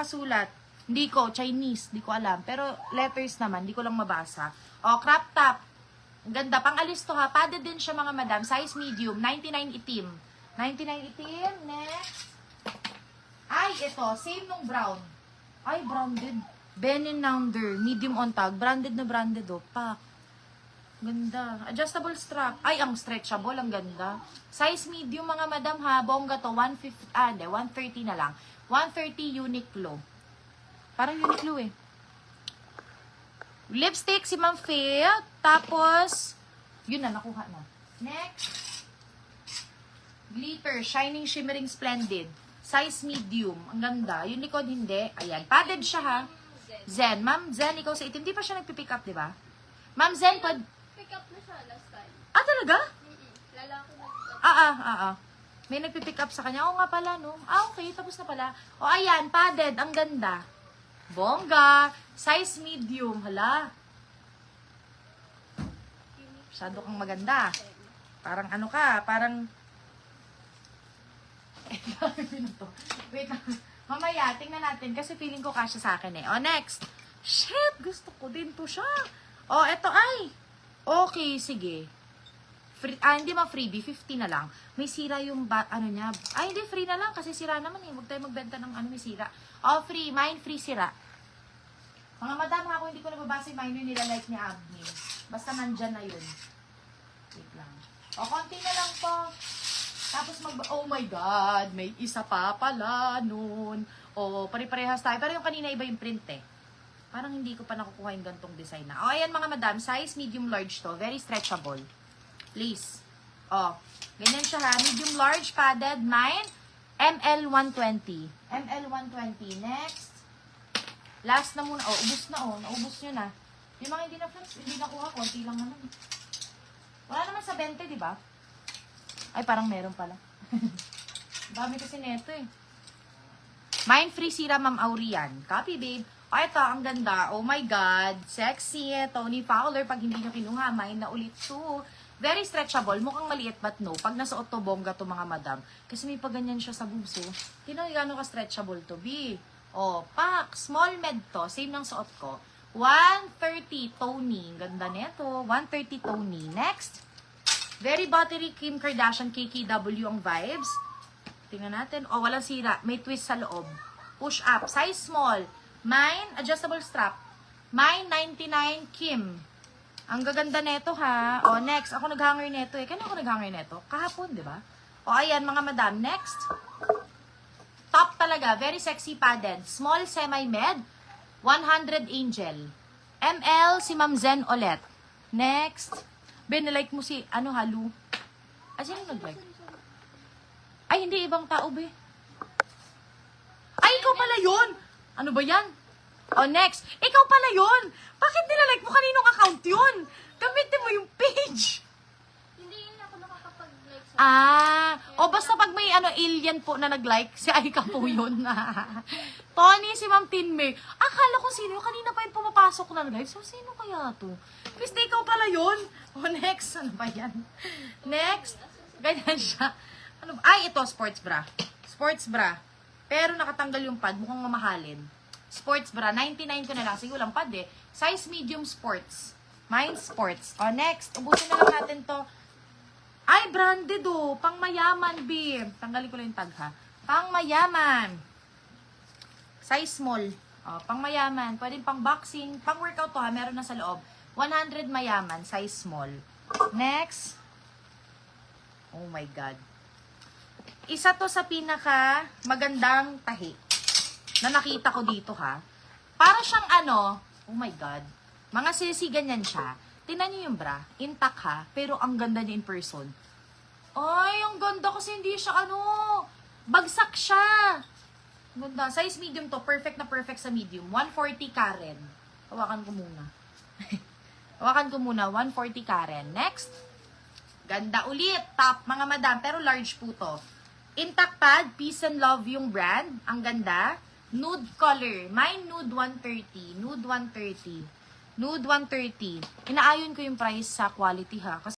nakasulat? Hindi ko, Chinese, di ko alam. Pero letters naman, di ko lang mabasa. O, crop top. Ang ganda, pang-alis to ha. Padded din siya mga madam. Size medium, 99 itim. 99 itim, next. Ay, ito, same nung brown. Ay, branded. Ben & Nounder, medium on tag. Branded na branded, oh. Pak. Ganda. Adjustable strap. Ay, ang stretchable, ang ganda. Size medium, mga madam ha. Bongga to, 130 na lang. 130 Uniqlo. Parang Uniqlo eh. Lipstick si Ma'am Faye. Tapos, yun na, nakuha na. Next. Glitter, shining, shimmering, splendid. Size medium. Ang ganda. Yung likod, hindi. Ayan. Padded siya ha. Zen. Ma'am Zen, ikaw sa itim. Di pa siya nagpipick up, di ba? Ma'am Zen, Pick up na siya last time. Ah, talaga? Lalaki na. May nagpipick up sa kanya. Oo nga pala, no? Ah, okay. Tapos na pala. O, ayan. Padded. Ang ganda. Bongga. Size medium. Hala. Masyado kang maganda. Parang ano ka. Parang... Wait lang. Mamaya, tingnan natin. Kasi feeling ko kasya sa akin eh. O, next. Shit! Gusto ko din to siya. O, eto ay. Okay, sige. Free, hindi freebie. 50 na lang. May sira yung ano niya. Ay, hindi. Free na lang. Kasi sira naman eh. Huwag tayo magbenta ng ano may sira. O, free. Mine free sira. Mga madam, ako hindi ko nababasa yung mine yung nilalike ni Abni. Basta nandyan na yun. Wait lang. O, konti na lang po. Tapos oh my God, may isa pa pala nun. O, pare-parehas tayo. Pero yung kanina iba yung print eh. Parang hindi ko pa nakukuha yung gantong design na. O, ayan mga madam, size medium large to. Very stretchable. Please. O, ganyan siya ha. Medium large, padded, 9, ML120. ML120. Next. Last na muna. O, ubus na o. Naubos nyo na. Yung mga hindi na flex, hindi nakuha. Konti lang naman. Wala naman sa 20, di ba? Ay, parang meron pala. Dami kasi neto eh. Mine free sira, Ma'am Aurian. Copy, babe. O, ito, ang ganda. Oh my God. Sexy eh. Tony Fowler. Pag hindi nyo kinuha, mine na ulit to. Very stretchable. Mukhang maliit, but no. Pag nasuot to, bongga to, mga madam. Kasi may paganyan siya sa boobs, oh. Tingnan nyo gano'ng ka-stretchable to, B. O, pak. Small med to. Same ng suot ko. 130 Tony. Ganda neto. 130 Tony. Next. Very buttery Kim Kardashian KKW ang vibes. Tingnan natin. O, walang sira. May twist sa loob. Push up. Size small. Mine, adjustable strap. Mine, 99 Kim. Ang gaganda neto ha. O, next. Ako nag-hanger neto eh. Kailan ako nag-hanger neto? Kahapon, di ba? O, ayan mga madam. Next. Top talaga. Very sexy padded. Small semi-med. 100 Angel. ML si Ma'am Zen ulit. Next. Ben, like mo si, Halu. Ah, sino nag-like? Ay, hindi, ibang tao, be. Ay, ikaw pala yun! Ano ba yan? Oh, next. Ikaw pala yun! Bakit nila-like mo kaninong account yun? Gamitin mo yung page! Hindi ako nakakapag-like sa... Basta pag may alien po na nag-like, si Aika po yun. Tony, si Ma'am Tinmay. Akala ko sino, kanina pa yung pumapasok na live. So, sino kaya to? Christy, ikaw pala yun. O, next. Ano ba yan? Next. Ganyan siya. Ano ba? Ay, ito, sports bra. Sports bra. Pero nakatanggal yung pad. Mukhang mamahalin. Sports bra. 99 ko na lang. Sige, walang pad eh. Size medium sports. Mine sports. O, next. Ubusin na lang natin to. Ay, branded oh. Pang mayaman, B. Tanggalin ko lang yung tag, ha. Pang mayaman. Size small. O, pang mayaman. Pwedeng pang boxing. Pang workout to, ha. Meron na sa loob. 100 mayaman. Size small. Next. Oh my God. Isa to sa pinaka magandang tahi na nakita ko dito, ha. Para siyang oh my God. Mga sisi, ganyan siya. Tingnan niyo yung bra. Intact, ha. Pero ang ganda niya in person. Ay, ang ganda kasi hindi siya bagsak siya. Ganda. Size medium to. Perfect na perfect sa medium. 140 Karen. Hawakan ko muna. Hawakan ko muna. 140 Karen. Next. Ganda ulit. Top, mga madam. Pero large po to. Intact pad. Peace and Love yung brand. Ang ganda. Nude color. Mine nude 130. Nude 130. Nude 130. Inaayon ko yung price sa quality, ha. Kasi